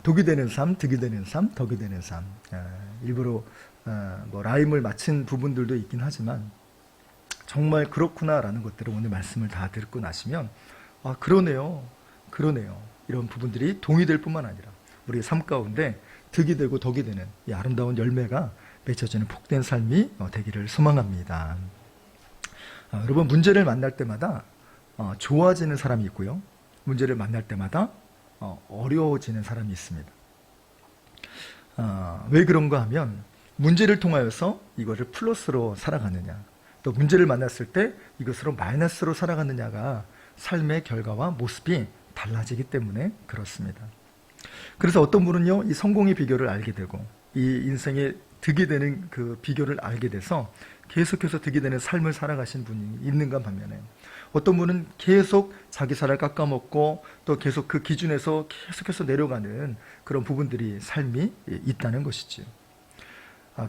독이 되는 삶, 득이 되는 삶, 덕이 되는 삶. 일부러 뭐 라임을 맞춘 부분들도 있긴 하지만 정말 그렇구나라는 것들을 오늘 말씀을 다 듣고 나시면 그러네요. 이런 부분들이 동의될 뿐만 아니라 우리의 삶 가운데 득이 되고 덕이 되는 이 아름다운 열매가 맺혀지는 복된 삶이 되기를 소망합니다. 여러분, 문제를 만날 때마다 좋아지는 사람이 있고요. 문제를 만날 때마다 어려워지는 사람이 있습니다. 왜 그런가 하면 문제를 통하여서 이거를 플러스로 살아가느냐, 또 문제를 만났을 때 이것으로 마이너스로 살아가느냐가 삶의 결과와 모습이 달라지기 때문에 그렇습니다. 그래서 어떤 분은요, 이 성공의 비결을 알게 되고 이 인생의 득이 되는 그 비결을 알게 돼서 계속해서 득이 되는 삶을 살아가신 분이 있는가 반면에, 어떤 분은 계속 자기 살을 깎아먹고 또 계속 그 기준에서 계속해서 내려가는 그런 부분들이 삶이 있다는 것이지요.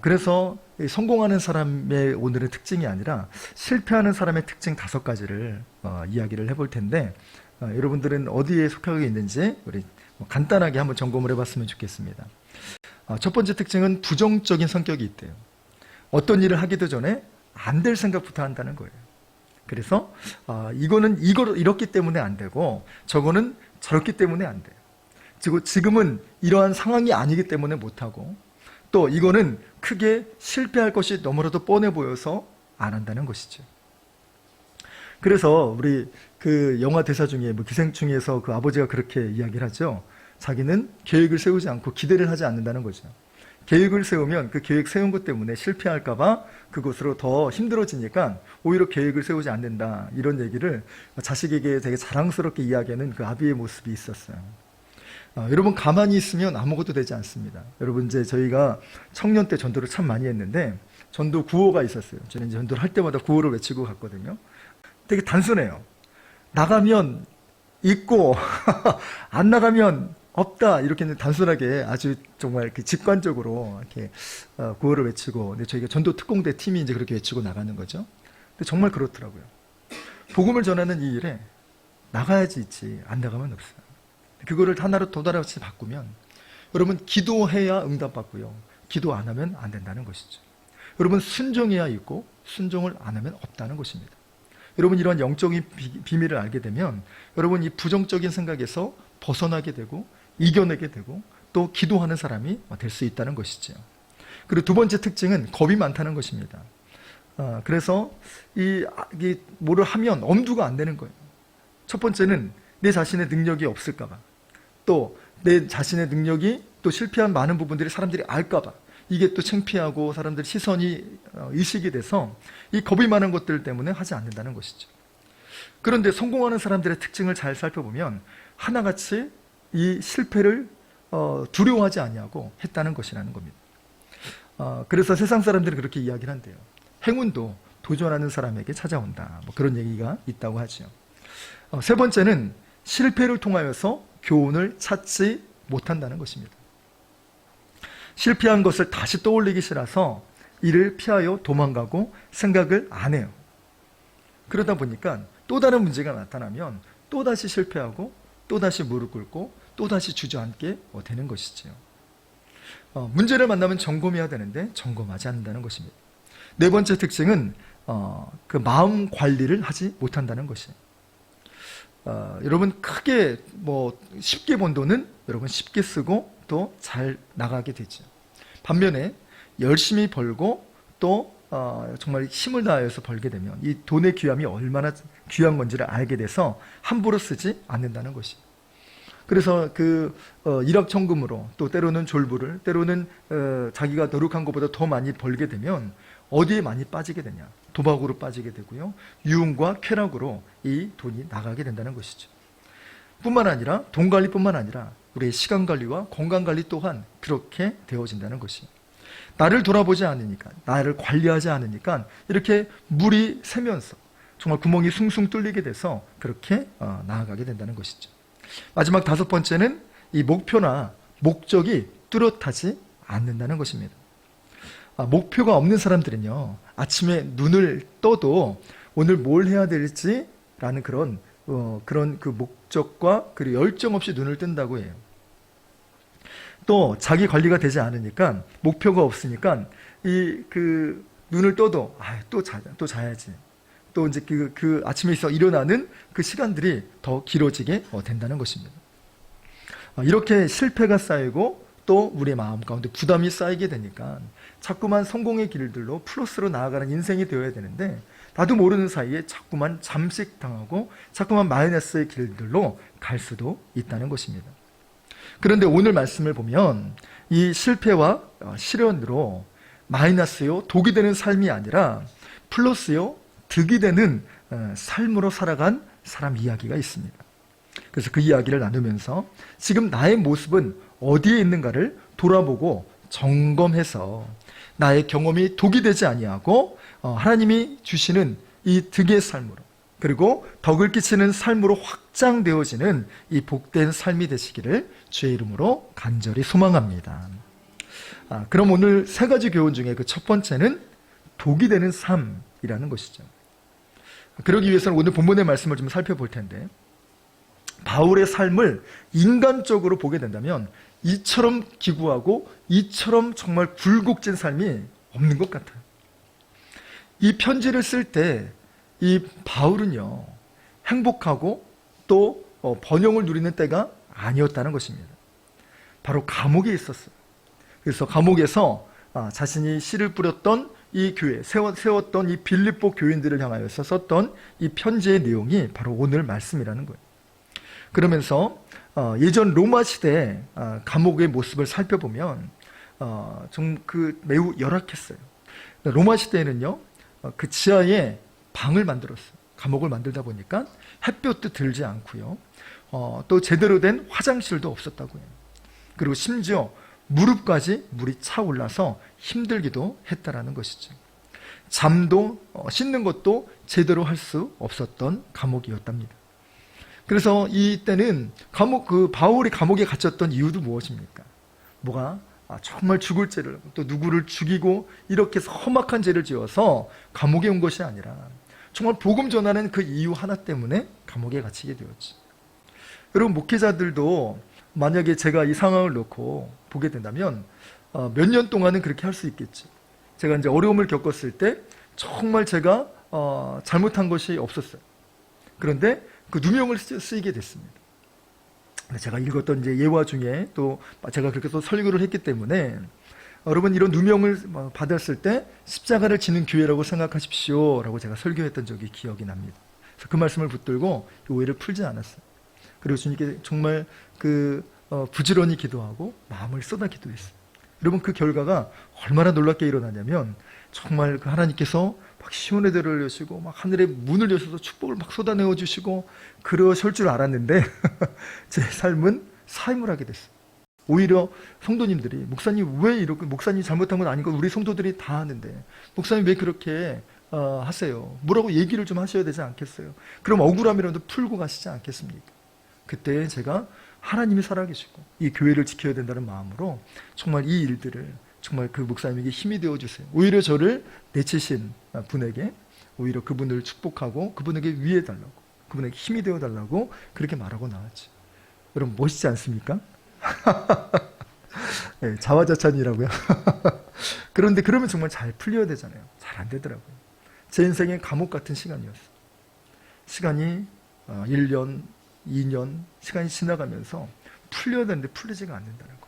그래서 성공하는 사람의 오늘은 특징이 아니라 실패하는 사람의 특징 5가지를 이야기를 해볼 텐데, 여러분들은 어디에 속하고 있는지 우리 간단하게 한번 점검을 해봤으면 좋겠습니다. 첫 번째 특징은 부정적인 성격이 있대요. 어떤 일을 하기도 전에 안 될 생각부터 한다는 거예요. 그래서 이거는 이렇기 때문에 안 되고 저거는 저렇기 때문에 안 돼요. 그리고 지금은 이러한 상황이 아니기 때문에 못하고, 또 이거는 크게 실패할 것이 너무나도 뻔해 보여서 안 한다는 것이죠. 그래서 우리 그 영화 대사 중에 기생충에서 그 아버지가 그렇게 이야기를 하죠. 자기는 계획을 세우지 않고 기대를 하지 않는다는 거죠. 계획을 세우면 그 계획 세운 것 때문에 실패할까봐 그것으로 더 힘들어지니까 오히려 계획을 세우지 않는다, 이런 얘기를 자식에게 되게 자랑스럽게 이야기하는 그 아비의 모습이 있었어요. 여러분, 가만히 있으면 아무것도 되지 않습니다. 여러분, 이제 저희가 청년 때 전도를 참 많이 했는데 전도 구호가 있었어요. 저는 이제 전도를 할 때마다 구호를 외치고 갔거든요. 되게 단순해요. 나가면 있고 안 나가면 없다, 이렇게 단순하게 아주 정말 직관적으로 이렇게 구호를 외치고, 근데 저희가 전도 특공대 팀이 이제 그렇게 외치고 나가는 거죠. 근데 정말 그렇더라고요. 복음을 전하는 이 일에 나가야지 있지 안 나가면 없어요. 그거를 하나로 도달없이 바꾸면, 여러분, 기도해야 응답받고요, 기도 안 하면 안 된다는 것이죠. 여러분, 순종해야 있고 순종을 안 하면 없다는 것입니다. 여러분, 이러한 영적인 비밀을 알게 되면 여러분, 이 부정적인 생각에서 벗어나게 되고 이겨내게 되고 또 기도하는 사람이 될 수 있다는 것이죠. 그리고 두 번째 특징은 겁이 많다는 것입니다. 그래서 뭐를 하면 엄두가 안 되는 거예요. 첫 번째는 내 자신의 능력이 없을까봐, 또 내 자신의 능력이 또 실패한 많은 부분들이 사람들이 알까봐, 이게 또 창피하고 사람들 시선이 의식이 돼서 이 겁이 많은 것들 때문에 하지 않는다는 것이죠. 그런데 성공하는 사람들의 특징을 잘 살펴보면 하나같이 이 실패를 두려워하지 아니하고 했다는 것이라는 겁니다. 그래서 세상 사람들은 그렇게 이야기를 한대요. 행운도 도전하는 사람에게 찾아온다, 그런 얘기가 있다고 하죠. 세 번째는 실패를 통하여서 교훈을 찾지 못한다는 것입니다. 실패한 것을 다시 떠올리기 싫어서 이를 피하여 도망가고 생각을 안 해요. 그러다 보니까 또 다른 문제가 나타나면 또다시 실패하고 또다시 무릎 꿇고 또다시 주저앉게 되는 것이죠. 문제를 만나면 점검해야 되는데 점검하지 않는다는 것입니다. 네 번째 특징은 그 마음 관리를 하지 못한다는 것이에요. 여러분, 크게 쉽게 번 돈은 여러분 쉽게 쓰고 또 잘 나가게 되죠. 반면에 열심히 벌고 또 정말 힘을 다해서 벌게 되면 이 돈의 귀함이 얼마나 귀한 건지를 알게 돼서 함부로 쓰지 않는다는 것이에요. 그래서 일확천금으로, 또 때로는 졸부를, 때로는 자기가 노력한 것보다 더 많이 벌게 되면 어디에 많이 빠지게 되냐? 도박으로 빠지게 되고요, 유흥과 쾌락으로 이 돈이 나가게 된다는 것이죠. 뿐만 아니라 돈 관리뿐만 아니라 우리의 시간 관리와 건강 관리 또한 그렇게 되어진다는 것이에요. 나를 돌아보지 않으니까, 나를 관리하지 않으니까 이렇게 물이 새면서 정말 구멍이 숭숭 뚫리게 돼서 그렇게 나아가게 된다는 것이죠. 마지막 5번째는 이 목표나 목적이 뚜렷하지 않는다는 것입니다. 목표가 없는 사람들은요, 아침에 눈을 떠도 오늘 뭘 해야 될지라는 그런 그 목적과 그리고 열정 없이 눈을 뜬다고 해요. 또 자기 관리가 되지 않으니까 목표가 없으니까 눈을 떠도 또 자야지. 또 이제 그 아침에 일어나는 그 시간들이 더 길어지게 된다는 것입니다. 이렇게 실패가 쌓이고 또 우리의 마음 가운데 부담이 쌓이게 되니까 자꾸만 성공의 길들로 플러스로 나아가는 인생이 되어야 되는데 나도 모르는 사이에 자꾸만 잠식당하고 자꾸만 마이너스의 길들로 갈 수도 있다는 것입니다. 그런데 오늘 말씀을 보면 이 실패와 시련으로 마이너스요 독이 되는 삶이 아니라 플러스요 득이 되는 삶으로 살아간 사람 이야기가 있습니다. 그래서 그 이야기를 나누면서 지금 나의 모습은 어디에 있는가를 돌아보고 점검해서 나의 경험이 독이 되지 아니하고 하나님이 주시는 이 득의 삶으로 그리고 덕을 끼치는 삶으로 확장되어지는 이 복된 삶이 되시기를 주의 이름으로 간절히 소망합니다. 그럼 오늘 세 가지 교훈 중에 그 첫 번째는 독이 되는 삶이라는 것이죠. 그러기 위해서는 오늘 본문의 말씀을 좀 살펴볼 텐데 바울의 삶을 인간적으로 보게 된다면 이처럼 기구하고 이처럼 정말 굴곡진 삶이 없는 것 같아요. 이 편지를 쓸 때 이 바울은요 행복하고 또 번영을 누리는 때가 아니었다는 것입니다. 바로 감옥에 있었어요. 그래서 감옥에서 자신이 씨를 뿌렸던 이 교회, 세웠던 이 빌립보 교인들을 향하여서 썼던 이 편지의 내용이 바로 오늘 말씀이라는 거예요. 그러면서 예전 로마 시대 감옥의 모습을 살펴보면 좀 매우 열악했어요. 로마 시대에는요 그 지하에 방을 만들었어요. 감옥을 만들다 보니까 햇볕도 들지 않고요. 또 제대로 된 화장실도 없었다고 해요. 그리고 심지어 무릎까지 물이 차올라서 힘들기도 했다라는 것이죠. 잠도 씻는 것도 제대로 할 수 없었던 감옥이었답니다. 그래서 이때는 바울이 감옥에 갇혔던 이유도 무엇입니까? 정말 죽을 죄를 또 누구를 죽이고 이렇게 해서 험악한 죄를 지어서 감옥에 온 것이 아니라 정말 복음 전하는 그 이유 하나 때문에 감옥에 갇히게 되었지. 여러분 목회자들도 만약에 제가 이 상황을 놓고 보게 된다면 몇 년 동안은 그렇게 할 수 있겠죠. 제가 이제 어려움을 겪었을 때 정말 제가 잘못한 것이 없었어요. 그런데 그 누명을 쓰이게 됐습니다. 제가 읽었던 이제 예화 중에 또 제가 그렇게 또 설교를 했기 때문에 여러분 이런 누명을 받았을 때 십자가를 지는 교회라고 생각하십시오 라고 제가 설교했던 적이 기억이 납니다. 그래서 그 말씀을 붙들고 이 오해를 풀지 않았어요. 그리고 주님께 정말 부지런히 기도하고 마음을 쏟아 기도했어요. 여러분 그 결과가 얼마나 놀랍게 일어나냐면 정말 그 하나님께서 막 시온의 대를 여시고 막 하늘의 문을 여셔서 축복을 막 쏟아내어 주시고 그러실 줄 알았는데 제 삶은 사임을 하게 됐어요. 오히려 성도님들이 목사님 왜 이렇게 목사님 잘못한 건 아니고 우리 성도들이 다 하는데 목사님 왜 그렇게 하세요? 뭐라고 얘기를 좀 하셔야 되지 않겠어요? 그럼 억울함이라도 풀고 가시지 않겠습니까? 그때 제가 하나님이 살아계시고 이 교회를 지켜야 된다는 마음으로 정말 이 일들을 정말 그 목사님에게 힘이 되어주세요. 오히려 저를 내치신 분에게 오히려 그분을 축복하고 그분에게 위해달라고 그분에게 힘이 되어달라고 그렇게 말하고 나왔죠. 여러분 멋있지 않습니까? 네, 자화자찬이라고요. 그런데 그러면 정말 잘 풀려야 되잖아요. 잘 안 되더라고요. 제 인생의 감옥 같은 시간이었어요. 시간이 1년, 2년 시간이 지나가면서 풀려야 되는데 풀리지가 않는다는 거예요.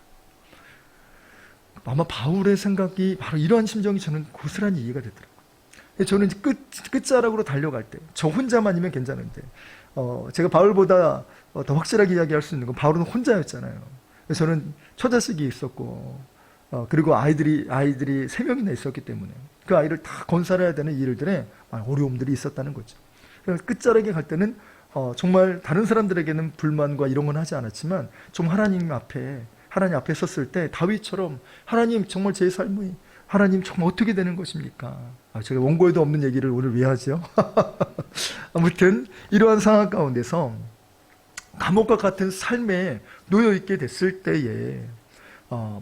아마 바울의 생각이 바로 이러한 심정이 저는 고스란히 이해가 되더라고요. 저는 끝자락으로 달려갈 때 저 혼자만이면 괜찮은데 제가 바울보다 더 확실하게 이야기할 수 있는 건 바울은 혼자였잖아요. 저는 처자식이 있었고 그리고 아이들이 3명이나 있었기 때문에 그 아이를 다 건설해야 되는 일들에 어려움들이 있었다는 거죠. 그래서 끝자락에 갈 때는 정말 다른 사람들에게는 불만과 이런 건 하지 않았지만 좀 하나님 앞에 섰을 때 다윗처럼 하나님 정말 제 삶이 하나님 정말 어떻게 되는 것입니까? 제가 원고에도 없는 얘기를 오늘 왜 하죠? 아무튼 이러한 상황 가운데서 감옥과 같은 삶에 놓여 있게 됐을 때에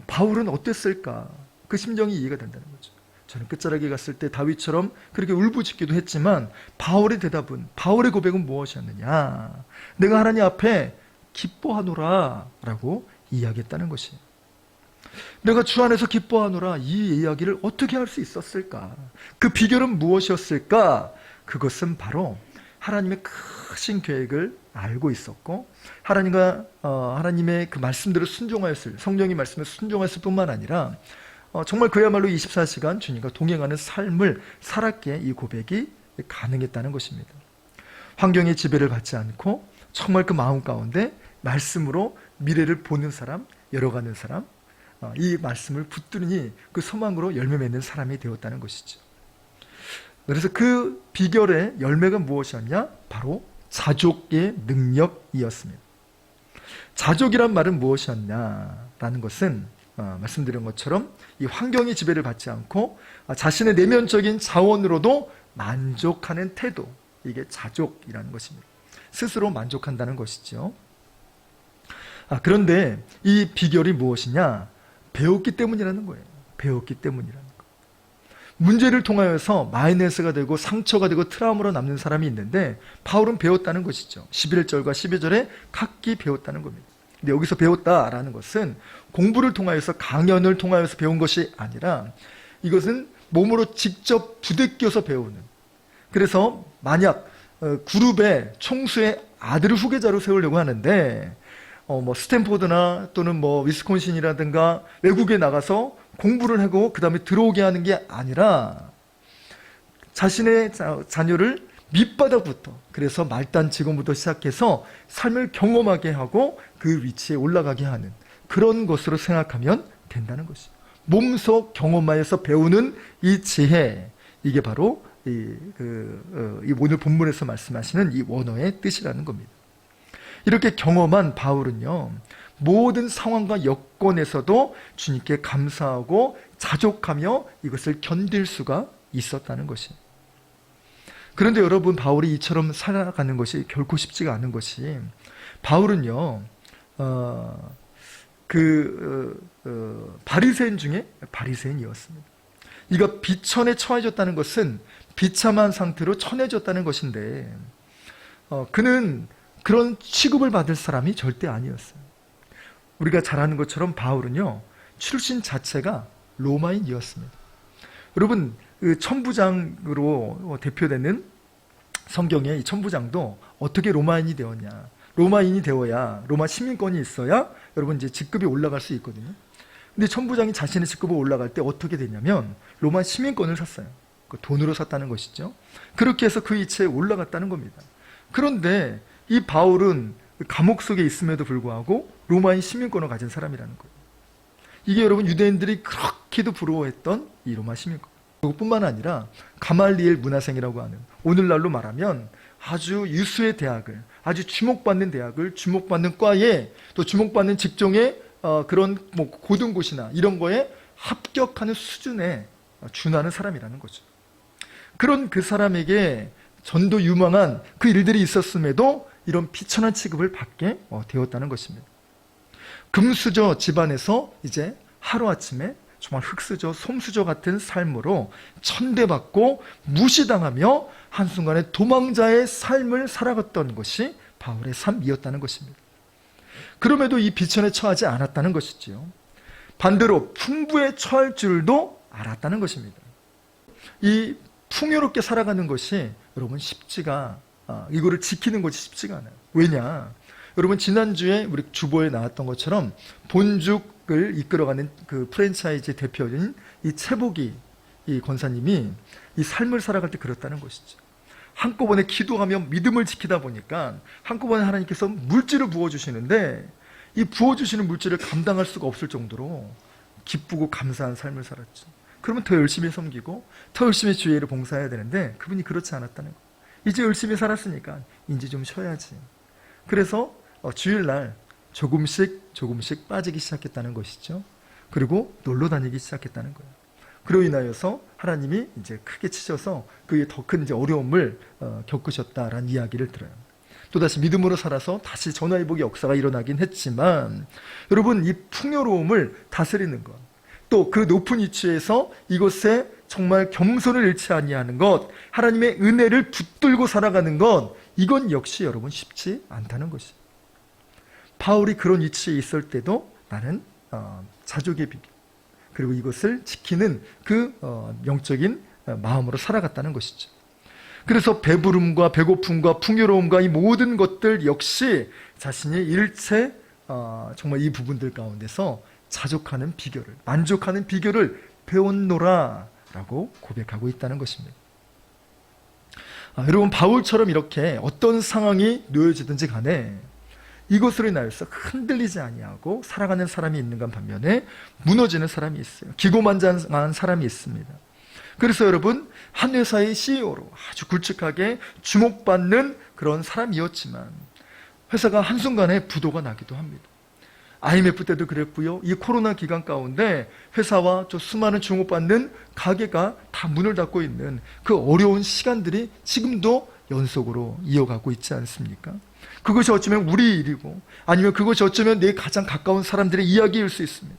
바울은 어땠을까? 그 심정이 이해가 된다는 거죠. 저는 끝자락에 갔을 때 다윗처럼 그렇게 울부짖기도 했지만 바울의 고백은 무엇이었느냐? 내가 하나님 앞에 기뻐하노라 라고 이야기했다는 것이에요. 내가 주 안에서 기뻐하노라, 이 이야기를 어떻게 할 수 있었을까? 그 비결은 무엇이었을까? 그것은 바로 하나님의 크신 계획을 알고 있었고, 하나님의 그 말씀대로 성령의 말씀에 순종했을 뿐만 아니라 정말 그야말로 24시간 주님과 동행하는 삶을 살았기에 이 고백이 가능했다는 것입니다. 환경의 지배를 받지 않고 정말 그 마음 가운데 말씀으로 미래를 보는 사람, 열어가는 사람, 이 말씀을 붙들으니 그 소망으로 열매 맺는 사람이 되었다는 것이죠. 그래서 그 비결의 열매가 무엇이었냐? 바로 자족의 능력이었습니다. 자족이란 말은 무엇이었냐라는 것은 말씀드린 것처럼 이 환경의 지배를 받지 않고 자신의 내면적인 자원으로도 만족하는 태도, 이게 자족이라는 것입니다. 스스로 만족한다는 것이죠. 그런데 이 비결이 무엇이냐? 배웠기 때문이라는 거예요. 배웠기 때문이라는 거. 문제를 통하여서 마이너스가 되고 상처가 되고 트라우마로 남는 사람이 있는데 바울은 배웠다는 것이죠. 11절과 12절에 각기 배웠다는 겁니다. 근데 여기서 배웠다라는 것은 공부를 통하여서, 강연을 통하여서 배운 것이 아니라 이것은 몸으로 직접 부대껴서 배우는. 그래서 만약 그룹의 총수의 아들을 후계자로 세우려고 하는데 스탠포드나 또는 위스콘신이라든가 외국에 나가서 공부를 하고 그 다음에 들어오게 하는 게 아니라 자신의 자녀를 밑바닥부터, 그래서 말단 직원부터 시작해서 삶을 경험하게 하고 그 위치에 올라가게 하는 그런 것으로 생각하면 된다는 것이죠. 몸소 경험하여서 배우는 이 지혜, 이게 바로 이 오늘 본문에서 말씀하시는 이 원어의 뜻이라는 겁니다. 이렇게 경험한 바울은요, 모든 상황과 여건에서도 주님께 감사하고 자족하며 이것을 견딜 수가 있었다는 것입니다. 그런데 여러분, 바울이 이처럼 살아가는 것이 결코 쉽지가 않은 것이, 바울은요, 바리새인 중에 바리새인이었습니다. 이가 비천에 처해졌다는 것은 비참한 상태로 처해졌다는 것인데, 그는 그런 취급을 받을 사람이 절대 아니었어요. 우리가 잘 아는 것처럼 바울은요, 출신 자체가 로마인이었습니다. 여러분, 그 천부장으로 대표되는 성경의 이 천부장도 어떻게 로마인이 되었냐? 로마인이 되어야, 로마 시민권이 있어야 여러분 이제 직급이 올라갈 수 있거든요. 근데 천부장이 자신의 직급을 올라갈 때 어떻게 되냐면 로마 시민권을 샀어요. 그 돈으로 샀다는 것이죠. 그렇게 해서 그 위치에 올라갔다는 겁니다. 그런데 이 바울은 감옥 속에 있음에도 불구하고 로마인 시민권을 가진 사람이라는 거예요. 이게 여러분 유대인들이 그렇게도 부러워했던 이 로마 시민권. 그것뿐만 아니라 가말리엘 문화생이라고 하는, 오늘날로 말하면 아주 유수의 대학을, 아주 주목받는 대학을, 주목받는 과에, 또 주목받는 직종의 그런 고등고시나 이런 거에 합격하는 수준에 준하는 사람이라는 거죠. 그런 그 사람에게 전도 유망한 그 일들이 있었음에도 이런 비천한 취급을 받게 되었다는 것입니다. 금수저 집안에서 이제 하루아침에 정말 흙수저, 솜수저 같은 삶으로 천대받고 무시당하며 한순간에 도망자의 삶을 살아갔던 것이 바울의 삶이었다는 것입니다. 그럼에도 이 비천에 처하지 않았다는 것이지요. 반대로 풍부에 처할 줄도 알았다는 것입니다. 이 풍요롭게 살아가는 것이 여러분 이거를 지키는 것이 쉽지가 않아요. 왜냐? 여러분, 지난주에 우리 주보에 나왔던 것처럼 본죽을 이끌어가는 그 프랜차이즈 대표인 이 최복이 이 권사님이 이 삶을 살아갈 때 그렇다는 것이죠. 한꺼번에 기도하며 믿음을 지키다 보니까 한꺼번에 하나님께서 물질을 부어주시는데 이 부어주시는 물질을 감당할 수가 없을 정도로 기쁘고 감사한 삶을 살았죠. 그러면 더 열심히 섬기고 더 열심히 주의를 봉사해야 되는데 그분이 그렇지 않았다는 거예요. 이제 열심히 살았으니까 이제 좀 쉬어야지. 그래서 주일날 조금씩 빠지기 시작했다는 것이죠. 그리고 놀러 다니기 시작했다는 거예요. 그로 인하여서 하나님이 이제 크게 치셔서 그의 더 큰 이제 어려움을 겪으셨다라는 이야기를 들어요. 또다시 믿음으로 살아서 다시 전화위복의 역사가 일어나긴 했지만, 여러분, 이 풍요로움을 다스리는 것, 또 그 높은 위치에서 이곳에 정말 겸손을 잃지 아니하는 것, 하나님의 은혜를 붙들고 살아가는 것, 이건 역시 여러분 쉽지 않다는 것이죠. 바울이 그런 위치에 있을 때도 나는 자족의 비결, 그리고 이것을 지키는 그 영적인 마음으로 살아갔다는 것이죠. 그래서 배부름과 배고픔과 풍요로움과 이 모든 것들 역시 자신이 일체 정말 이 부분들 가운데서 자족하는 비결을, 만족하는 비결을 배웠노라 라고 고백하고 있다는 것입니다. 여러분, 바울처럼 이렇게 어떤 상황이 놓여지든지 간에 이것으로 인하여서 흔들리지 아니하고 살아가는 사람이 있는가 반면에 무너지는 사람이 있어요. 기고만장한 사람이 있습니다. 그래서 여러분, 한 회사의 CEO로 아주 굵직하게 주목받는 그런 사람이었지만 회사가 한순간에 부도가 나기도 합니다. IMF 때도 그랬고요. 이 코로나 기간 가운데 회사와 저 수많은 주목받는 가게가 다 문을 닫고 있는 그 어려운 시간들이 지금도 연속으로 이어가고 있지 않습니까? 그것이 어쩌면 우리 일이고, 아니면 그것이 어쩌면 내 가장 가까운 사람들의 이야기일 수 있습니다.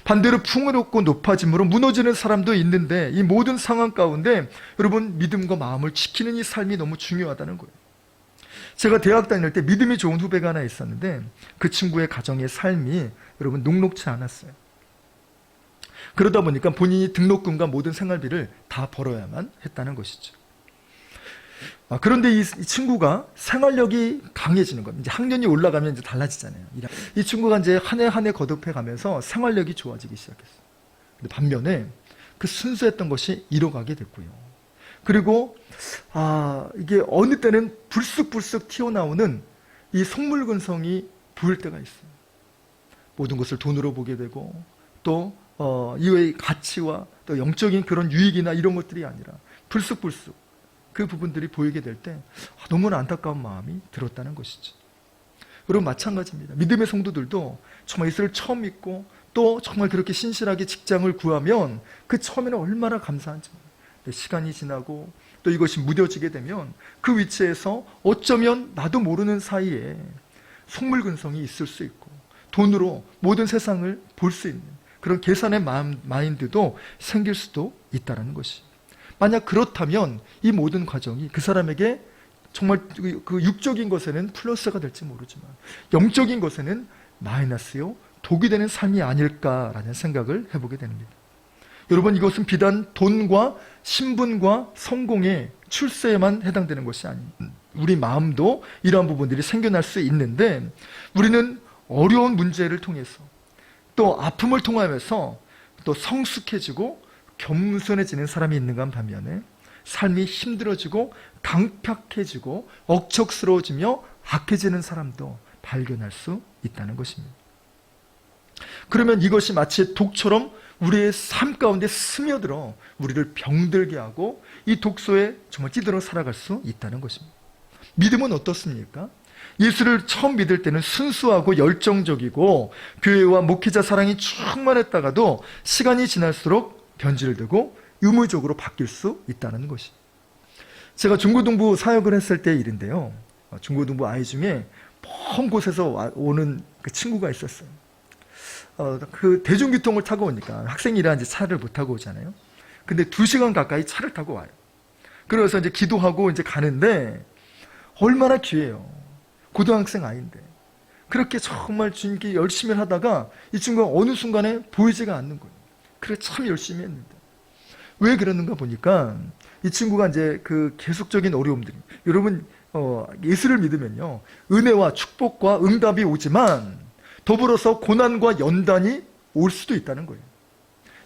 반대로 풍요롭고 높아짐으로 무너지는 사람도 있는데, 이 모든 상황 가운데 여러분, 믿음과 마음을 지키는 이 삶이 너무 중요하다는 거예요. 제가 대학 다닐 때 믿음이 좋은 후배가 하나 있었는데 그 친구의 가정의 삶이 여러분 녹록치 않았어요. 그러다 보니까 본인이 등록금과 모든 생활비를 다 벌어야만 했다는 것이죠. 그런데 이 친구가 생활력이 강해지는 겁니다. 이제 학년이 올라가면 이제 달라지잖아요. 이 친구가 이제 한 해 한 해 거듭해 가면서 생활력이 좋아지기 시작했어요. 근데 반면에 그 순수했던 것이 잃어가게 됐고요. 그리고 이게 어느 때는 불쑥불쑥 튀어나오는 이 속물근성이 보일 때가 있어요. 모든 것을 돈으로 보게 되고, 또 이외의 가치와 또 영적인 그런 유익이나 이런 것들이 아니라 불쑥불쑥 그 부분들이 보이게 될 때 너무나 안타까운 마음이 들었다는 것이죠. 여러분, 마찬가지입니다. 믿음의 성도들도 정말 예수를 처음 믿고 또 정말 그렇게 신실하게 직장을 구하면 그 처음에는 얼마나 감사한지 몰라요. 시간이 지나고 또 이것이 무뎌지게 되면 그 위치에서 어쩌면 나도 모르는 사이에 속물근성이 있을 수 있고, 돈으로 모든 세상을 볼 수 있는 그런 계산의 마인드도 생길 수도 있다는 것이. 만약 그렇다면 이 모든 과정이 그 사람에게 정말 그 육적인 것에는 플러스가 될지 모르지만 영적인 것에는 마이너스요, 독이 되는 삶이 아닐까라는 생각을 해보게 됩니다. 여러분, 이것은 비단 돈과 신분과 성공의 출세에만 해당되는 것이 아닙니다. 우리 마음도 이러한 부분들이 생겨날 수 있는데, 우리는 어려운 문제를 통해서 또 아픔을 통하면서 또 성숙해지고 겸손해지는 사람이 있는가 반면에 삶이 힘들어지고 강팍해지고 억척스러워지며 악해지는 사람도 발견할 수 있다는 것입니다. 그러면 이것이 마치 독처럼 우리의 삶 가운데 스며들어 우리를 병들게 하고 이 독소에 정말 찌들어 살아갈 수 있다는 것입니다. 믿음은 어떻습니까? 예수를 처음 믿을 때는 순수하고 열정적이고 교회와 목회자 사랑이 충만했다가도 시간이 지날수록 변질되고 의무적으로 바뀔 수 있다는 것이. 제가 중고등부 사역을 했을 때의 일인데요. 중고등부 아이 중에 먼 곳에서 오는 그 친구가 있었어요. 그 대중교통을 타고 오니까 학생이라 이제 차를 못 타고 오잖아요. 근데 2시간 가까이 차를 타고 와요. 그래서 이제 기도하고 이제 가는데 얼마나 귀해요. 고등학생 아이인데. 그렇게 정말 주님께 열심히 하다가 이 친구가 어느 순간에 보이지가 않는 거예요. 그래 참 열심히 했는데. 왜 그러는가 보니까 이 친구가 이제 그 계속적인 어려움들이, 여러분 예수를 믿으면요, 은혜와 축복과 응답이 오지만 더불어서 고난과 연단이 올 수도 있다는 거예요.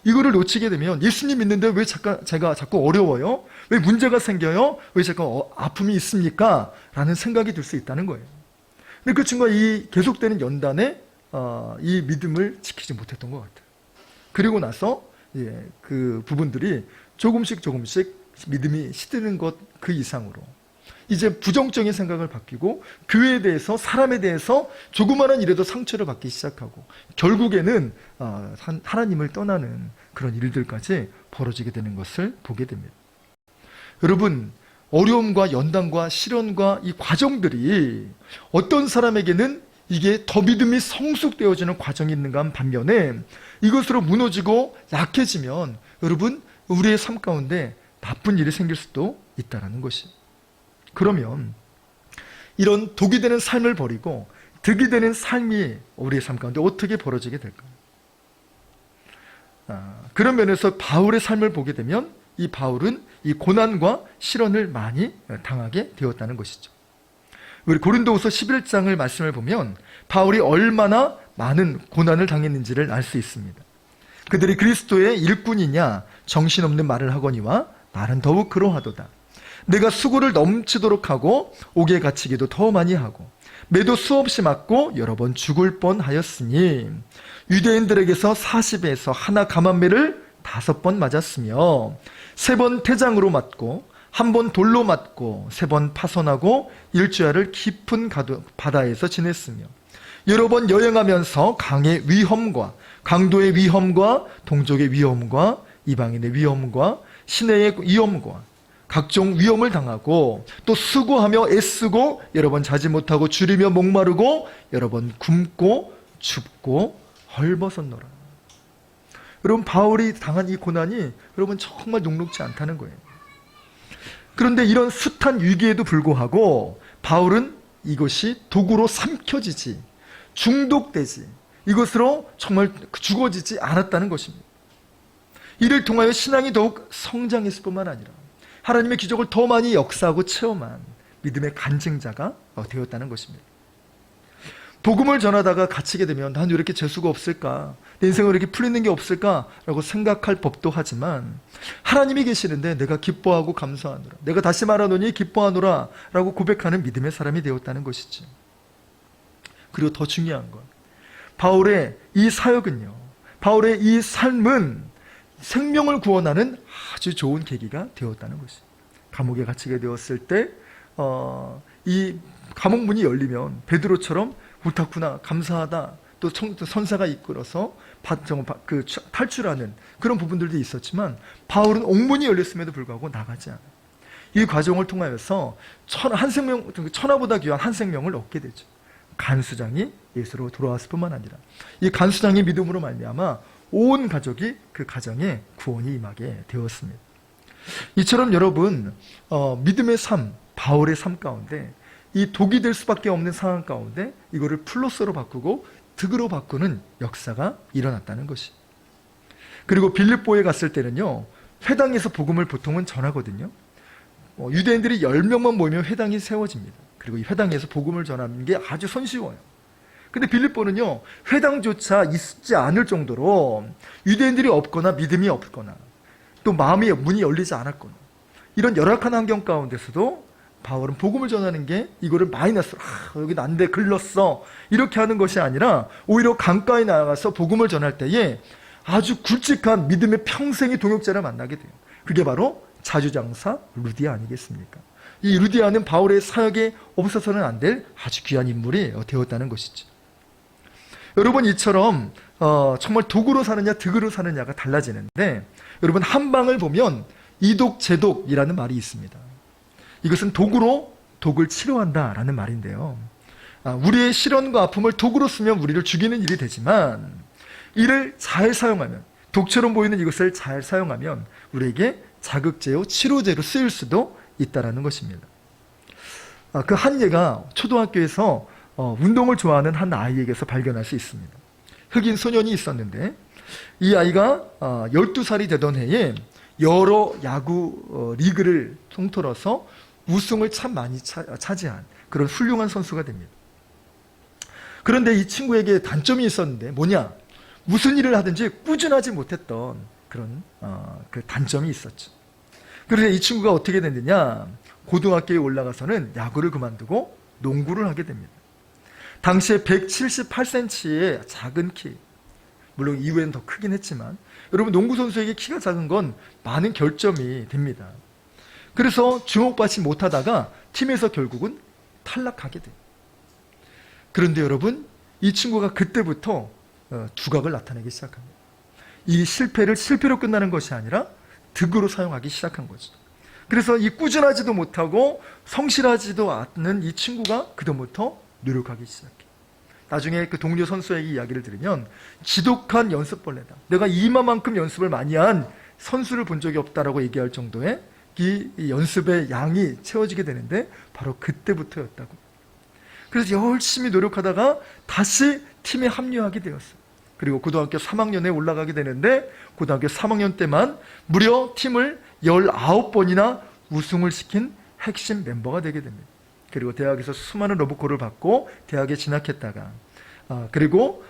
이거를 놓치게 되면 예수님 믿는데 왜 제가 자꾸 어려워요? 왜 문제가 생겨요? 왜 자꾸 아픔이 있습니까? 라는 생각이 들 수 있다는 거예요. 근데 그 친구가 이 계속되는 연단에 이 믿음을 지키지 못했던 것 같아요. 그리고 나서 그 부분들이 조금씩 믿음이 시드는 것 그 이상으로 이제 부정적인 생각을 바뀌고 교회에 대해서, 사람에 대해서 조그마한 일에도 상처를 받기 시작하고 결국에는 하나님을 떠나는 그런 일들까지 벌어지게 되는 것을 보게 됩니다. 여러분, 어려움과 연단과 시련과 이 과정들이 어떤 사람에게는 이게 더 믿음이 성숙되어지는 과정이 있는가 반면에 이것으로 무너지고 약해지면 여러분, 우리의 삶 가운데 나쁜 일이 생길 수도 있다는 것이. 그러면 이런 독이 되는 삶을 버리고 득이 되는 삶이 우리의 삶 가운데 어떻게 벌어지게 될까요? 그런 면에서 바울의 삶을 보게 되면 이 바울은 이 고난과 시련을 많이 당하게 되었다는 것이죠. 우리 고린도후서 11장을 말씀을 보면 바울이 얼마나 많은 고난을 당했는지를 알 수 있습니다. 그들이 그리스도의 일꾼이냐 정신없는 말을 하거니와 나는 더욱 그러하도다. 내가 수고를 넘치도록 하고 옥에 갇히기도 더 많이 하고 매도 수없이 맞고 여러 번 죽을 뻔하였으니 유대인들에게서 40에서 하나 감한매를 5번 맞았으며 3번 태장으로 맞고 1번 돌로 맞고 3번 파손하고 일주야를 깊은 바다에서 지냈으며 여러 번 여행하면서 강의 위험과 강도의 위험과 동족의 위험과 이방인의 위험과 시내의 위험과 각종 위험을 당하고 또 수고하며 애쓰고 여러 번 자지 못하고 줄이며 목마르고 여러 번 굶고 춥고 헐벗었노라. 여러분 바울이 당한 이 고난이 여러분 정말 녹록지 않다는 거예요. 그런데 이런 숱한 위기에도 불구하고 바울은 이것이 도구로 삼켜지지 중독되지 이것으로 정말 죽어지지 않았다는 것입니다. 이를 통하여 신앙이 더욱 성장했을 뿐만 아니라 하나님의 기적을 더 많이 역사하고 체험한 믿음의 간증자가 되었다는 것입니다. 복음을 전하다가 갇히게 되면 난 왜 이렇게 재수가 없을까? 내 인생을 이렇게 풀리는 게 없을까라고 생각할 법도 하지만 하나님이 계시는데 내가 기뻐하고 감사하노라. 내가 다시 말하노니 기뻐하노라 라고 고백하는 믿음의 사람이 되었다는 것이죠. 그리고 더 중요한 건 바울의 이 사역은요. 바울의 이 삶은 생명을 구원하는 아주 좋은 계기가 되었다는 것이죠. 감옥에 갇히게 되었을 때 이 감옥 문이 열리면 베드로처럼 옳다구나 감사하다 또 선사가 이끌어서 탈출하는 그런 부분들도 있었지만 바울은 옥문이 열렸음에도 불구하고 나가지 않아요. 이 과정을 통하여서 천하보다 귀한 한 생명을 얻게 되죠. 간수장이 예수로 돌아왔을 뿐만 아니라 이 간수장의 믿음으로 말미암아 온 가족이 그 가정에 구원이 임하게 되었습니다. 이처럼 여러분 믿음의 삶, 바울의 삶 가운데 이 독이 될 수밖에 없는 상황 가운데 이거를 플러스로 바꾸고 득으로 바꾸는 역사가 일어났다는 것이. 그리고 빌립보에 갔을 때는요. 회당에서 복음을 보통은 전하거든요. 유대인들이 10명만 모이면 회당이 세워집니다. 그리고 이 회당에서 복음을 전하는 게 아주 손쉬워요. 근데 빌립보는요. 회당조차 있지 않을 정도로 유대인들이 없거나 믿음이 없거나 또 마음의 문이 열리지 않았거나 이런 열악한 환경 가운데서도 바울은 복음을 전하는 게 이거를 마이너스로 여기 안 돼 글렀어 이렇게 하는 것이 아니라 오히려 강가에 나가서 복음을 전할 때에 아주 굵직한 믿음의 평생의 동역자를 만나게 돼요. 그게 바로 자주장사 루디아 아니겠습니까? 이 루디아는 바울의 사역에 없어서는 안 될 아주 귀한 인물이 되었다는 것이죠. 여러분 이처럼 정말 독으로 사느냐 득으로 사느냐가 달라지는데 여러분 한방을 보면 이독 제독이라는 말이 있습니다. 이것은 독으로 독을 치료한다라는 말인데요. 우리의 시련과 아픔을 독으로 쓰면 우리를 죽이는 일이 되지만 이를 잘 사용하면 독처럼 보이는 이것을 잘 사용하면 우리에게 자극제요 치료제로 쓰일 수도 있다라는 것입니다. 그 한 예가 초등학교에서 운동을 좋아하는 한 아이에게서 발견할 수 있습니다. 흑인 소년이 있었는데 이 아이가 12살이 되던 해에 여러 야구 리그를 통틀어서 우승을 참 많이 차지한 그런 훌륭한 선수가 됩니다. 그런데 이 친구에게 단점이 있었는데 뭐냐? 무슨 일을 하든지 꾸준하지 못했던 그런 그 단점이 있었죠. 그래서 이 친구가 어떻게 됐느냐? 고등학교에 올라가서는 야구를 그만두고 농구를 하게 됩니다. 당시에 178cm의 작은 키, 물론 이후에는 더 크긴 했지만 여러분 농구 선수에게 키가 작은 건 많은 결점이 됩니다. 그래서 주목받지 못하다가 팀에서 결국은 탈락하게 돼요. 그런데 여러분 이 친구가 그때부터 두각을 나타내기 시작합니다. 이 실패를 실패로 끝나는 것이 아니라 득으로 사용하기 시작한 거죠. 그래서 이 꾸준하지도 못하고 성실하지도 않는 이 친구가 그다음부터 노력하기 시작해요. 나중에 그 동료 선수에게 이야기를 들으면 지독한 연습벌레다. 내가 이마만큼 연습을 많이 한 선수를 본 적이 없다라고 얘기할 정도의 이 연습의 양이 채워지게 되는데 바로 그때부터였다고. 그래서 열심히 노력하다가 다시 팀에 합류하게 되었어요. 그리고 고등학교 3학년에 올라가게 되는데 고등학교 3학년 때만 무려 팀을 19번이나 우승을 시킨 핵심 멤버가 되게 됩니다. 그리고 대학에서 수많은 러브콜을 받고 대학에 진학했다가 그리고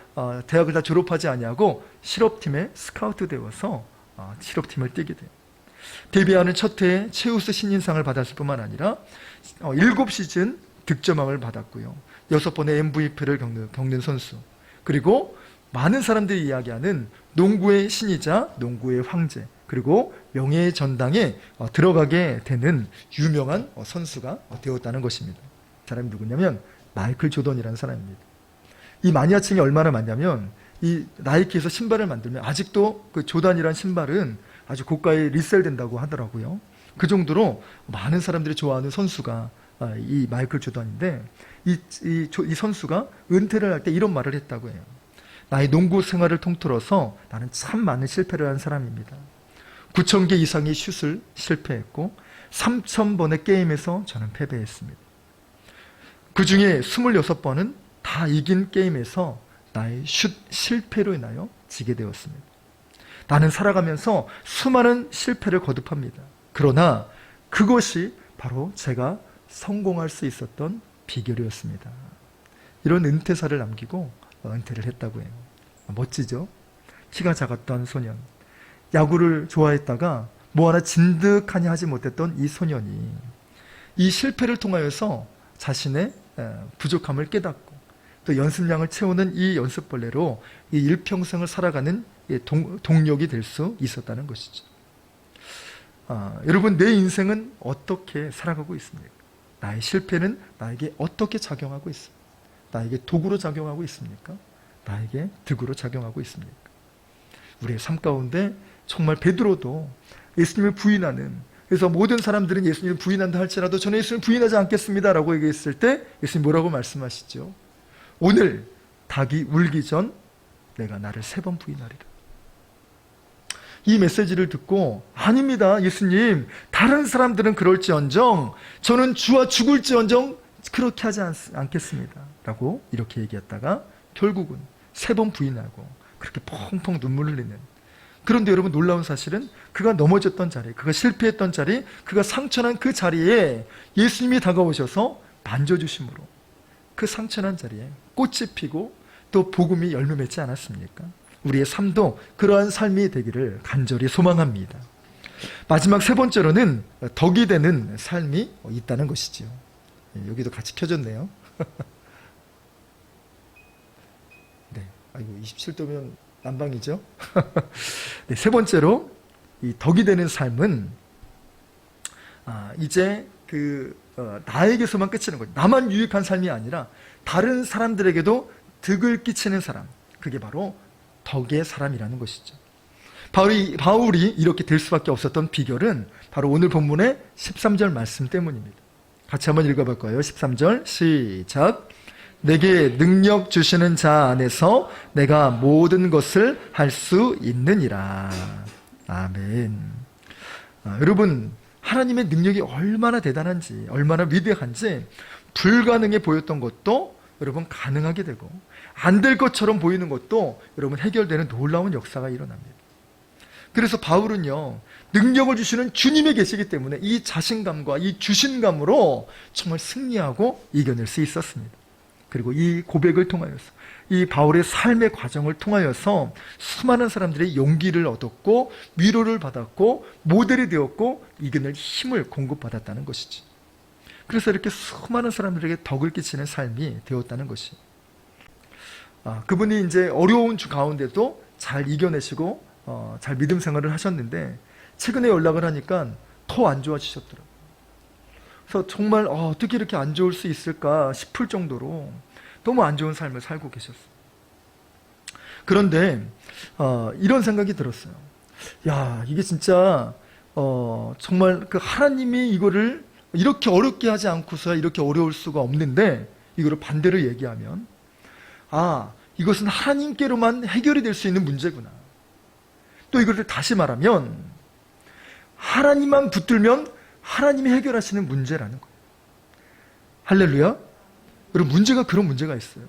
대학을 다 졸업하지 아니하고 실업팀에 스카우트 되어서 실업팀을 뛰게 돼요. 데뷔하는 첫 해에 최우수 신인상을 받았을 뿐만 아니라 7시즌 득점왕을 받았고요. 6번의 MVP를 겪는 선수. 그리고 많은 사람들이 이야기하는 농구의 신이자 농구의 황제, 그리고 명예의 전당에 들어가게 되는 유명한 선수가 되었다는 것입니다. 사람이 누구냐면 마이클 조던이라는 사람입니다. 이 마니아층이 얼마나 많냐면 이 나이키에서 신발을 만들면 아직도 그 조던이라는 신발은 아주 고가에 리셀된다고 하더라고요. 그 정도로 많은 사람들이 좋아하는 선수가 이 마이클 조던인데 이 선수가 은퇴를 할 때 이런 말을 했다고 해요. 나의 농구 생활을 통틀어서 나는 참 많은 실패를 한 사람입니다. 9,000개 이상의 슛을 실패했고 3,000번의 게임에서 저는 패배했습니다. 그 중에 26번은 다 이긴 게임에서 나의 슛 실패로 인하여 지게 되었습니다. 나는 살아가면서 수많은 실패를 거듭합니다. 그러나 그것이 바로 제가 성공할 수 있었던 비결이었습니다. 이런 은퇴사를 남기고 은퇴를 했다고 해요. 멋지죠? 키가 작았던 소년, 야구를 좋아했다가 뭐 하나 진득하니 하지 못했던 이 소년이 이 실패를 통하여서 자신의 부족함을 깨닫고 또 연습량을 채우는 이 연습벌레로 이 일평생을 살아가는 동력이 될 수 있었다는 것이죠. 여러분, 내 인생은 어떻게 살아가고 있습니까? 나의 실패는 나에게 어떻게 작용하고 있습니까? 나에게 도구로 작용하고 있습니까? 나에게 득으로 작용하고 있습니까? 우리의 삶 가운데 정말 베드로도 예수님을 부인하는, 그래서 모든 사람들은 예수님을 부인한다 할지라도 저는 예수님을 부인하지 않겠습니다 라고 얘기했을 때 예수님 뭐라고 말씀하시죠? 오늘 닭이 울기 전 내가 나를 3번 부인하리라. 이 메시지를 듣고 아닙니다 예수님, 다른 사람들은 그럴지언정 저는 주와 죽을지언정 그렇게 하지 않겠습니다 라고 이렇게 얘기했다가 결국은 3번 부인하고 그렇게 펑펑 눈물을 흘리는. 그런데 여러분, 놀라운 사실은 그가 넘어졌던 자리, 그가 실패했던 자리, 그가 상처난 그 자리에 예수님이 다가오셔서 만져주심으로 그 상처난 자리에 꽃이 피고 또 복음이 열매 맺지 않았습니까? 우리의 삶도 그러한 삶이 되기를 간절히 소망합니다. 마지막 3번째로는 덕이 되는 삶이 있다는 것이지요. 여기도 같이 켜졌네요. 네, 아이고 27도면 난방이죠. 네, 3번째로 이 덕이 되는 삶은 이제 나에게서만 그치는 거죠. 나만 유익한 삶이 아니라 다른 사람들에게도 득을 끼치는 사람, 그게 바로 덕의 사람이라는 것이죠. 바울이 이렇게 될 수밖에 없었던 비결은 바로 오늘 본문의 13절 말씀 때문입니다. 같이 한번 읽어볼까요? 13절 시작. 내게 능력 주시는 자 안에서 내가 모든 것을 할 수 있느니라. 아멘. 여러분, 하나님의 능력이 얼마나 대단한지, 얼마나 위대한지 불가능해 보였던 것도 여러분 가능하게 되고 안 될 것처럼 보이는 것도 여러분 해결되는 놀라운 역사가 일어납니다. 그래서 바울은요, 능력을 주시는 주님이 계시기 때문에 이 자신감과 이 주신감으로 정말 승리하고 이겨낼 수 있었습니다. 그리고 이 고백을 통하여서, 이 바울의 삶의 과정을 통하여서 수많은 사람들이 용기를 얻었고 위로를 받았고 모델이 되었고 이겨낼 힘을 공급받았다는 것이지. 그래서 이렇게 수많은 사람들에게 덕을 끼치는 삶이 되었다는 것이. 그분이 이제 어려운 주 가운데도 잘 이겨내시고 잘 믿음 생활을 하셨는데 최근에 연락을 하니까 더 안 좋아지셨더라고요. 그래서 정말 어떻게 이렇게 안 좋을 수 있을까 싶을 정도로 너무 안 좋은 삶을 살고 계셨어요. 그런데 이런 생각이 들었어요. 야, 이게 진짜 정말 그 하나님이 이거를 이렇게 어렵게 하지 않고서 이렇게 어려울 수가 없는데 이거를 반대로 얘기하면 이것은 하나님께로만 해결이 될 수 있는 문제구나. 또 이것을 다시 말하면 하나님만 붙들면 하나님이 해결하시는 문제라는 거예요. 할렐루야. 여러분, 문제가 그런 문제가 있어요.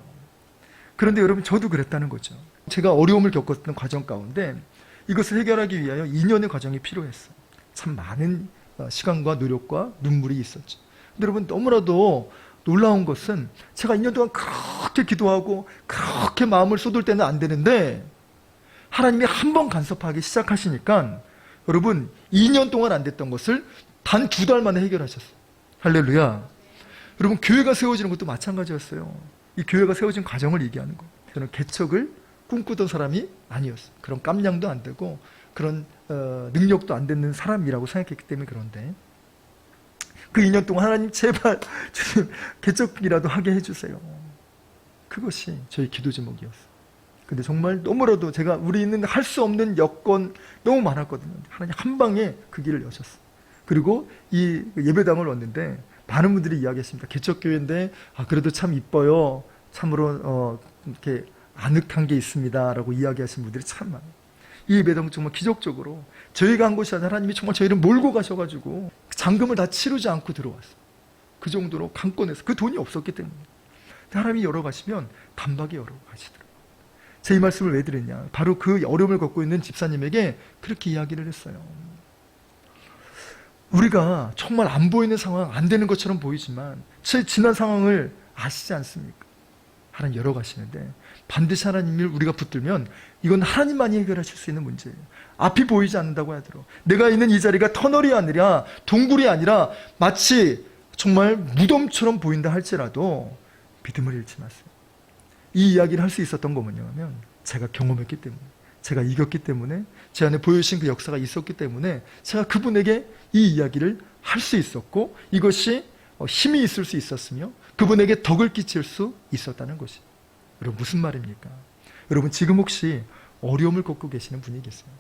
그런데 여러분, 저도 그랬다는 거죠. 제가 어려움을 겪었던 과정 가운데 이것을 해결하기 위하여 2년의 과정이 필요했어요. 참 많은 시간과 노력과 눈물이 있었죠. 근데 여러분, 너무나도 놀라운 것은 제가 2년 동안 그렇게 기도하고 그렇게 마음을 쏟을 때는 안 되는데 하나님이 한 번 간섭하기 시작하시니까 여러분, 2년 동안 안 됐던 것을 단 2달 만에 해결하셨어요. 할렐루야. 여러분, 교회가 세워지는 것도 마찬가지였어요. 이 교회가 세워진 과정을 얘기하는 거예요. 저는 개척을 꿈꾸던 사람이 아니었어요. 그런 깜냥도 안 되고 그런 능력도 안 되는 사람이라고 생각했기 때문에. 그런데 그 2년 동안 하나님 제발 주님 개척이라도 하게 해주세요. 그것이 저희 기도 제목이었어요. 근데 정말 너무나도 우리는 할 수 없는 여건 너무 많았거든요. 하나님 한 방에 그 길을 여셨어요. 그리고 이 예배당을 왔는데 많은 분들이 이야기했습니다. 개척교회인데 그래도 참 이뻐요. 참으로 이렇게 아늑한 게 있습니다 라고 이야기하신 분들이 참 많아요. 이 예배당 정말 기적적으로 저희가 한 곳이 아니라 하나님이 정말 저희를 몰고 가셔가지고 잔금을 다 치르지 않고 들어왔어요. 그 정도로 강권해서, 그 돈이 없었기 때문에. 하나님이 열어가시면 단박에 열어가시더라고요. 제 이 말씀을 왜 드렸냐, 바로 그 어려움을 겪고 있는 집사님에게 그렇게 이야기를 했어요. 우리가 정말 안 보이는 상황, 안 되는 것처럼 보이지만 제 지난 상황을 아시지 않습니까? 하나님 열어가시는데 반드시 하나님을 우리가 붙들면 이건 하나님만이 해결하실 수 있는 문제예요. 앞이 보이지 않는다고 하더라도 내가 있는 이 자리가 터널이 아니라 동굴이 아니라 마치 정말 무덤처럼 보인다 할지라도 믿음을 잃지 마세요. 이 이야기를 할 수 있었던 거 뭐냐면 제가 경험했기 때문에, 제가 이겼기 때문에, 제 안에 보여주신 그 역사가 있었기 때문에 제가 그분에게 이 이야기를 할 수 있었고 이것이 힘이 있을 수 있었으며 그분에게 덕을 끼칠 수 있었다는 것이. 여러분, 무슨 말입니까? 여러분, 지금 혹시 어려움을 겪고 계시는 분이 계세요?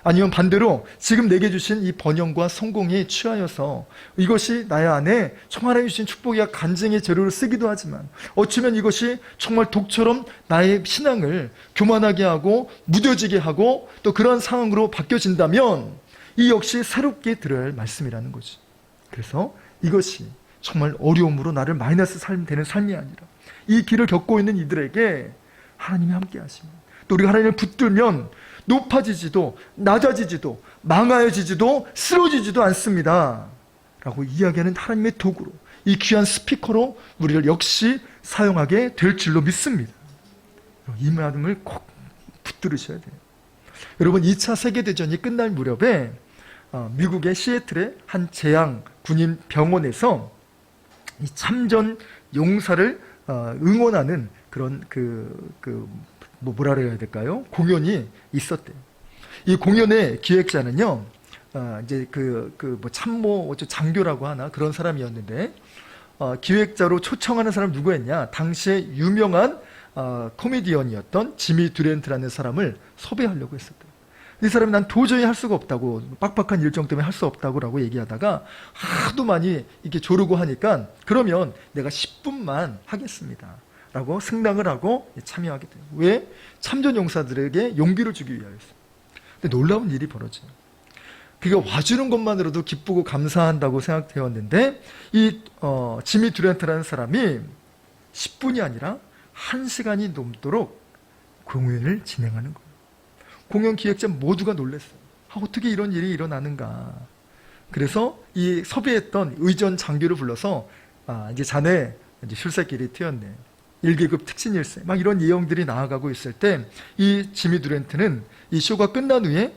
아니면 반대로 지금 내게 주신 이 번영과 성공에 취하여서 이것이 나의 안에 정말 하나님이 주신 축복이야 간증의 재료를 쓰기도 하지만 어쩌면 이것이 정말 독처럼 나의 신앙을 교만하게 하고 무뎌지게 하고 또 그런 상황으로 바뀌어진다면 이 역시 새롭게 들어야 할 말씀이라는 거지. 그래서 이것이 정말 어려움으로 나를 마이너스 되는 삶이 아니라 이 길을 겪고 있는 이들에게 하나님이 함께 하시면, 또 우리가 하나님을 붙들면 높아지지도 낮아지지도 망하여지지도 쓰러지지도 않습니다 라고 이야기하는 하나님의 도구로, 이 귀한 스피커로 우리를 역시 사용하게 될 줄로 믿습니다. 이 마음을 꼭 붙들으셔야 돼요. 여러분, 2차 세계대전이 끝날 무렵에 미국의 시애틀의 한 재향 군인 병원에서 이 참전 용사를 응원하는 그런 뭐라 그래야 될까요? 공연이 있었대요. 이 공연의 기획자는요, 이제 뭐 참모 장교라고 하나 그런 사람이었는데, 기획자로 초청하는 사람 누구였냐? 당시에 유명한 코미디언이었던 지미 듀렌트라는 사람을 섭외하려고 했었대요. 이 사람이 난 도저히 할 수가 없다고, 빡빡한 일정 때문에 할 수 없다고 얘기하다가 하도 많이 이렇게 조르고 하니까 그러면 내가 10분만 하겠습니다 라고 승낙을 하고 참여하게 돼요. 왜? 참전 용사들에게 용기를 주기 위하여서. 근데 놀라운 일이 벌어져요. 그가 와주는 것만으로도 기쁘고 감사한다고 생각되었는데 이 지미 듀렌트라는 사람이 10분이 아니라 1시간이 넘도록 공연을 진행하는 거예요. 공연 기획자 모두가 놀랐어요. 어떻게 이런 일이 일어나는가. 그래서 이 섭외했던 의전 장교를 불러서 이제 자네 이제 출세길이 트였네. 1계급 특신 일세 막 이런 내용들이 나아가고 있을 때 이 지미 듀렌트는 이 쇼가 끝난 후에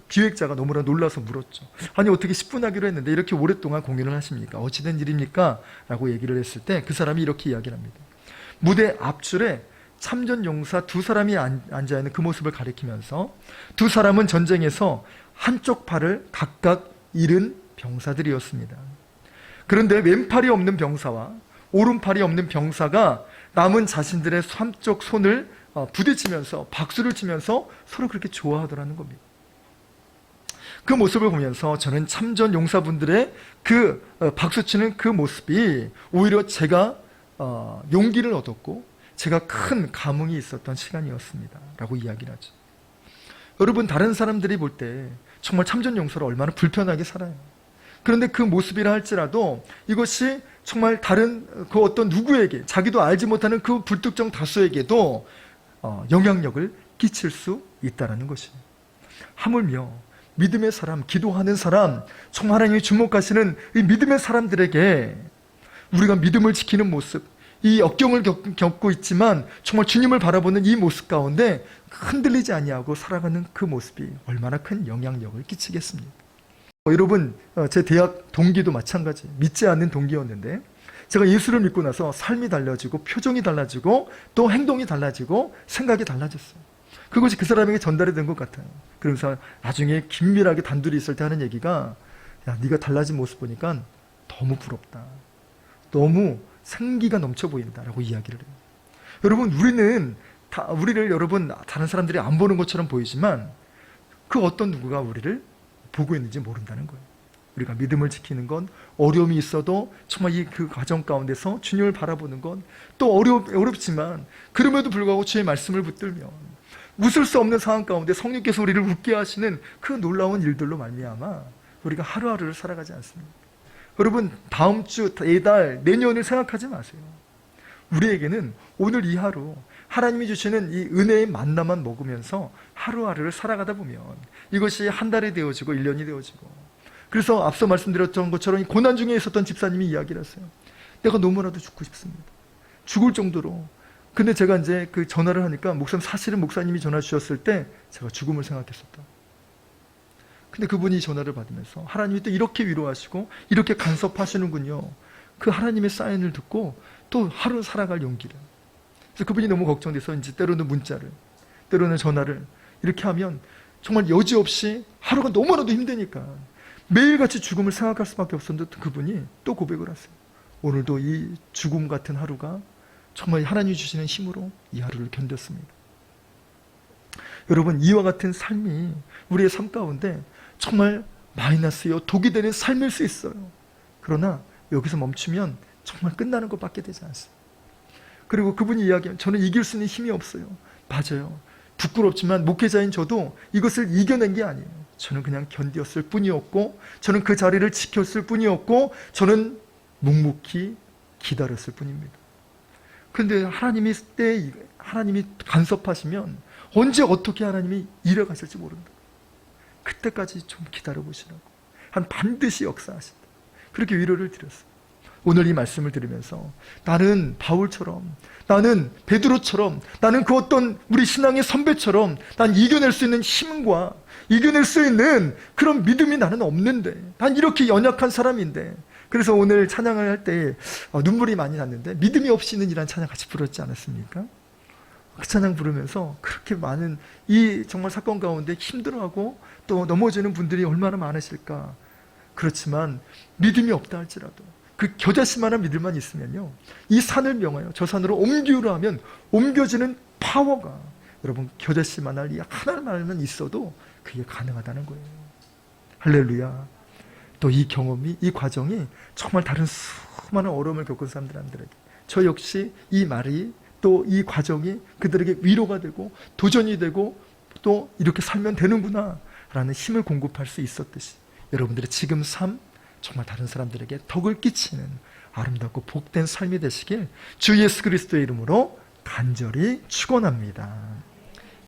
기획자가 너무나 놀라서 물었죠. 아니 어떻게 10분 하기로 했는데 이렇게 오랫동안 공연을 하십니까? 어찌된 일입니까? 라고 얘기를 했을 때 그 사람이 이렇게 이야기를 합니다. 무대 앞줄에 참전 용사 2사람이 앉아있는 그 모습을 가리키면서 2사람은 전쟁에서 한쪽 팔을 각각 잃은 병사들이었습니다. 그런데 왼팔이 없는 병사와 오른팔이 없는 병사가 남은 자신들의 한쪽 손을 부딪히면서 박수를 치면서 서로 그렇게 좋아하더라는 겁니다. 그 모습을 보면서 저는 참전 용사분들의 그 박수치는 그 모습이 오히려 제가 용기를 얻었고 제가 큰 감흥이 있었던 시간이었습니다 라고 이야기를 하죠. 여러분, 다른 사람들이 볼 때 정말 참전 용사로 얼마나 불편하게 살아요. 그런데 그 모습이라 할지라도 이것이 정말 다른 그 어떤 누구에게, 자기도 알지 못하는 그 불특정 다수에게도 영향력을 끼칠 수 있다는 것입니다. 하물며 믿음의 사람, 기도하는 사람, 정말 하나님이 주목하시는 이 믿음의 사람들에게 우리가 믿음을 지키는 모습, 이 역경을 겪고 있지만 정말 주님을 바라보는 이 모습 가운데 흔들리지 아니하고 살아가는 그 모습이 얼마나 큰 영향력을 끼치겠습니까? 여러분, 제 대학 동기도 마찬가지, 믿지 않는 동기였는데 제가 예수를 믿고 나서 삶이 달라지고 표정이 달라지고 또 행동이 달라지고 생각이 달라졌어요. 그것이 그 사람에게 전달이 된 것 같아요. 그러면서 나중에 긴밀하게 단둘이 있을 때 하는 얘기가, 야, 네가 달라진 모습 보니까 너무 부럽다, 너무 생기가 넘쳐 보인다라고 이야기를 해요. 여러분, 우리를 여러분 다른 사람들이 안 보는 것처럼 보이지만 그 어떤 누구가 우리를 보고 있는지 모른다는 거예요. 우리가 믿음을 지키는 건 어려움이 있어도 정말 그 과정 가운데서 주님을 바라보는 건 또 어렵지만 그럼에도 불구하고 주의 말씀을 붙들면 웃을 수 없는 상황 가운데 성령께서 우리를 웃게 하시는 그 놀라운 일들로 말미암아 우리가 하루하루를 살아가지 않습니까? 여러분, 다음 주, 이달, 내년을 생각하지 마세요. 우리에게는 오늘 이 하루 하나님이 주시는 이 은혜의 만나만 먹으면서 하루하루를 살아가다 보면 이것이 한 달이 되어지고 1년이 되어지고, 그래서 앞서 말씀드렸던 것처럼 이 고난 중에 있었던 집사님이 이야기를 했어요. 내가 너무나도 죽고 싶습니다. 죽을 정도로. 근데 제가 이제 그 전화를 하니까 사실은 목사님이 전화 주셨을 때 제가 죽음을 생각했었다. 근데 그분이 전화를 받으면서 하나님이 또 이렇게 위로하시고 이렇게 간섭하시는군요. 그 하나님의 사인을 듣고 또 하루 살아갈 용기를. 그래서 그분이 너무 걱정돼서 이제 때로는 문자를, 때로는 전화를 이렇게 하면 정말 여지없이 하루가 너무나도 힘드니까 매일같이 죽음을 생각할 수밖에 없었는데 그분이 또 고백을 하세요. 오늘도 이 죽음 같은 하루가 정말 하나님이 주시는 힘으로 이 하루를 견뎠습니다. 여러분, 이와 같은 삶이 우리의 삶 가운데 정말 마이너스요, 독이 되는 삶일 수 있어요. 그러나 여기서 멈추면 정말 끝나는 것밖에 되지 않습니다. 그리고 그분이 이야기하면 저는 이길 수 있는 힘이 없어요. 맞아요. 부끄럽지만 목회자인 저도 이것을 이겨낸 게 아니에요. 저는 그냥 견디었을 뿐이었고, 저는 그 자리를 지켰을 뿐이었고, 저는 묵묵히 기다렸을 뿐입니다. 그런데 하나님이 간섭하시면 언제 어떻게 하나님이 일어가실지 모른다. 그때까지 좀 기다려보시라고. 반드시 역사하신다. 그렇게 위로를 드렸어요. 오늘 이 말씀을 들으면서 나는 바울처럼, 나는 베드로처럼, 나는 그 어떤 우리 신앙의 선배처럼 난 이겨낼 수 있는 힘과 이겨낼 수 있는 그런 믿음이 나는 없는데, 난 이렇게 연약한 사람인데. 그래서 오늘 찬양을 할 때 눈물이 많이 났는데 믿음이 없이는 이란 찬양 같이 부르지 않았습니까? 그 찬양 부르면서 그렇게 많은 이 정말 사건 가운데 힘들어하고 또 넘어지는 분들이 얼마나 많으실까. 그렇지만 믿음이 없다 할지라도 그 겨자씨만한 믿음만 있으면요, 이 산을 명하여 저 산으로 옮기우라 하면 옮겨지는 파워가, 여러분, 겨자씨만한 이 하나만 있어도 그게 가능하다는 거예요. 할렐루야. 또 이 경험이, 이 과정이 정말 다른 수많은 어려움을 겪은 사람들에게, 저 역시 이 말이 또 이 과정이 그들에게 위로가 되고 도전이 되고 또 이렇게 살면 되는구나 라는 힘을 공급할 수 있었듯이 여러분들의 지금 삶 정말 다른 사람들에게 덕을 끼치는 아름답고 복된 삶이 되시길 주 예수 그리스도의 이름으로 간절히 축원합니다.